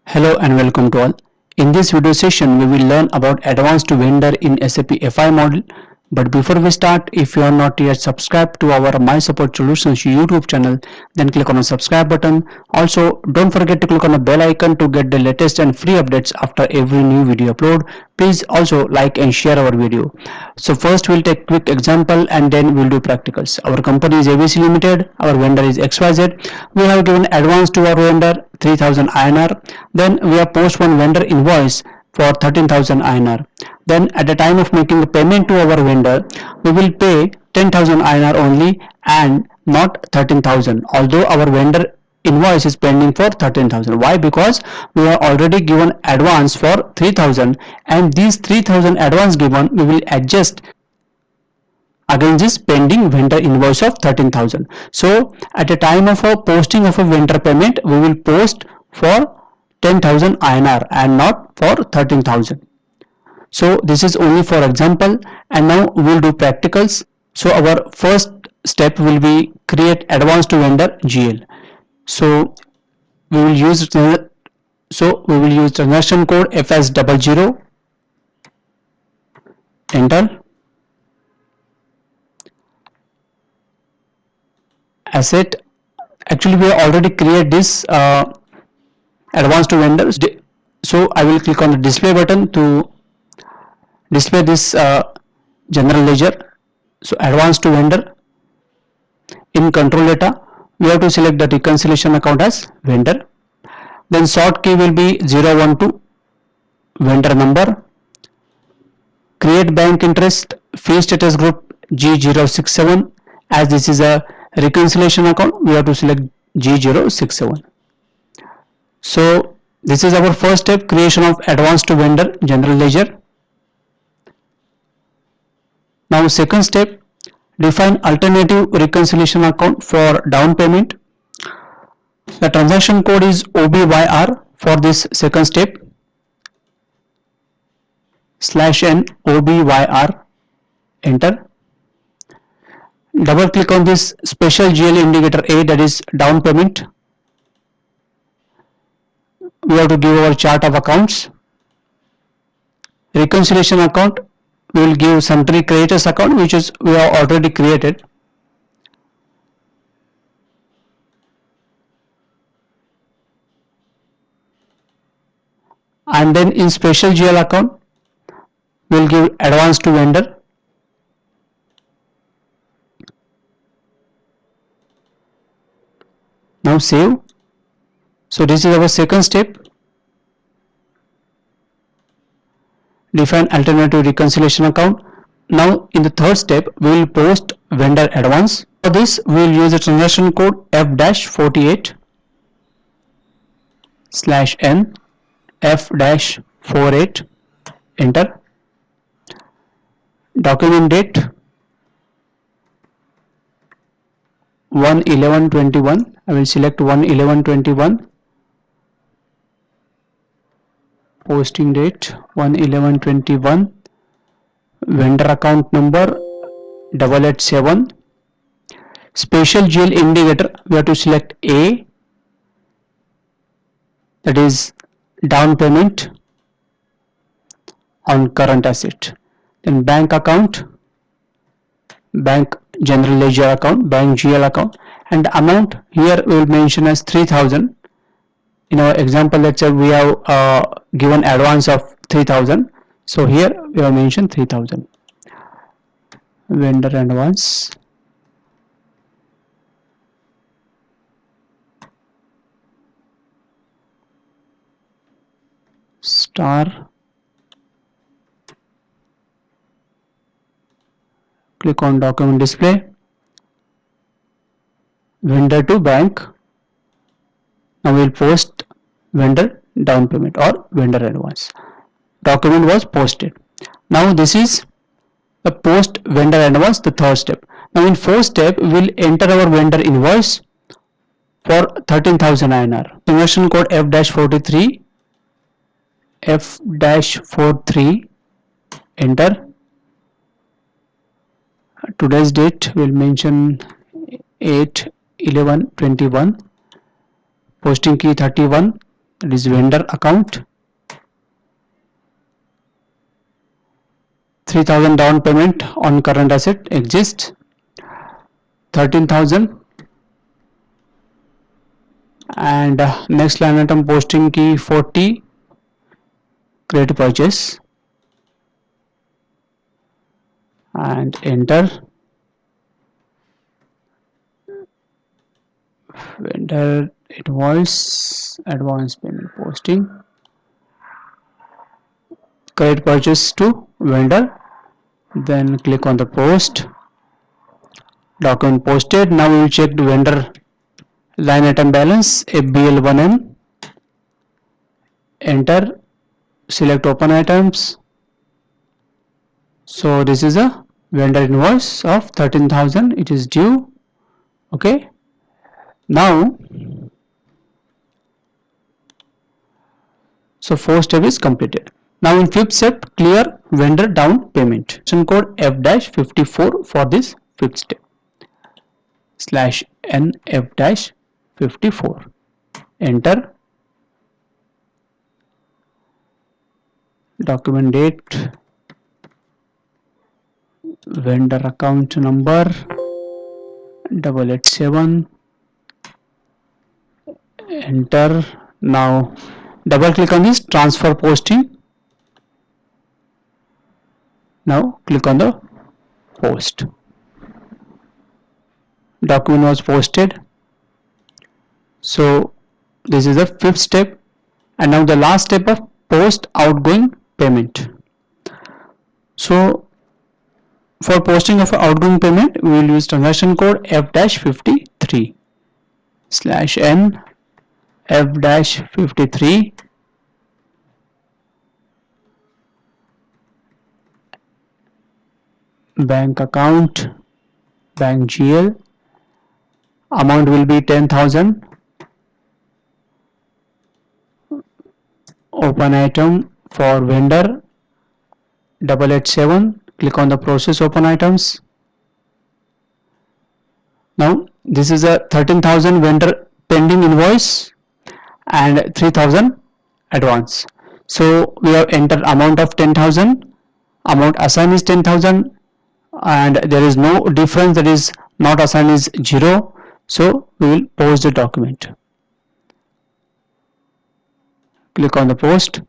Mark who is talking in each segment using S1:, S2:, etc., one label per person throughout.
S1: Hello and welcome to all. In this video session, we will learn about advanced vendor in SAP FI model. But before we start, if you are not yet subscribed to our My Support Solutions YouTube channel, then click on the subscribe button. Also, don't forget to click on the bell icon to get the latest and free updates after every new video upload. Please also like and share our video. So first we'll take quick example and then we'll do practicals. Our company is ABC Limited. Our vendor is XYZ. We have given advance to our vendor 3000 INR. Then we have post one vendor invoice for 13,000 INR. Then at the time of making the payment to our vendor, we will pay 10,000 INR only and not 13,000. Although our vendor invoice is pending for 13,000. Why? Because we have already given advance for 3,000 and these 3,000 advance given we will adjust against this pending vendor invoice of 13,000. So at the time of a posting of a vendor payment, we will post for 10,000 INR and not for 13,000. So this is only for example, and now we will do practicals. So our first step will be create advance to vendor GL. So we will use transaction code FS00, enter. Asset, actually we have already created this advance to vendors. So I will click on the display button to display this general ledger. So advance to vendor, in control data we have to select the reconciliation account as vendor. Then sort key will be 012, vendor number, create bank interest, fee status group G067. As this is a reconciliation account, we have to select G067. So this is our first step, creation of advance to vendor general ledger. Now second step, define alternative reconciliation account for down payment. The transaction code is OBYR for this second step, /n OBYR, enter. Double click on this special GL indicator A, that is down payment. We have to give our chart of accounts. Reconciliation account, we will give sundry creditors account, which is we have already created. And then in special GL account, we will give advance to vendor. Now save. So this is our second step, define alternative reconciliation account. Now in the third step, we will post vendor advance. For this we will use the transaction code F-48 /n F-48, enter. Document date 1/11/21. I will select 1/11/21. Posting date 1/11/21. Vendor account number 887. Special GL indicator, we have to select A, that is down payment on current asset. Then bank account, bank general ledger account, bank GL account, and the amount here we will mention as 3,000. In our example lecture we have given advance of 3,000, so here we have mentioned 3,000. Vendor advance, star, click on document display, vendor to bank. Now we will post vendor down payment or vendor advance. Document was posted. Now this is the post vendor advance, the third step. Now in fourth step, we will enter our vendor invoice for 13,000 INR. Transaction code F-43, F-43, enter. Today's date will mention 8/11/21. Posting key 31, That is vendor account. 3,000 down payment on current asset exists. 13,000 and next line item posting key 40, create purchase and enter. Vendor invoice, advance payment posting, create purchase to vendor, then click on the post. Document posted. Now we will check the vendor line item balance FBL1M, enter, select open items. So this is a vendor invoice of 13,000, it is due. Okay, now so fourth step is completed. Now in fifth step, clear vendor down payment. Code F-54 for this fifth step. /n F-54, enter. Document date, vendor account number 887, enter. Now double click on this transfer posting. Now click on the post. Document was posted. So this is the fifth step, and now the last step of post outgoing payment. So for posting of outgoing payment, we will use transaction code F-53 /n F-53, bank account, bank GL, amount will be 10,000, open item for vendor 887, click on the process open items. Now this is a 13,000 vendor pending invoice and 3,000 advance. So we have entered amount of 10,000, amount assigned is 10,000, and there is no difference, that is not assigned is 0. So we will post the document. Click on the post.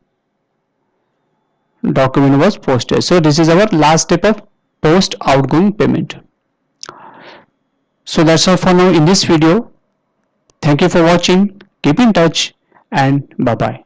S1: Document was posted. So this is our last step of post outgoing payment. So that's all for now in this video. Thank you for watching. Keep in touch and bye bye.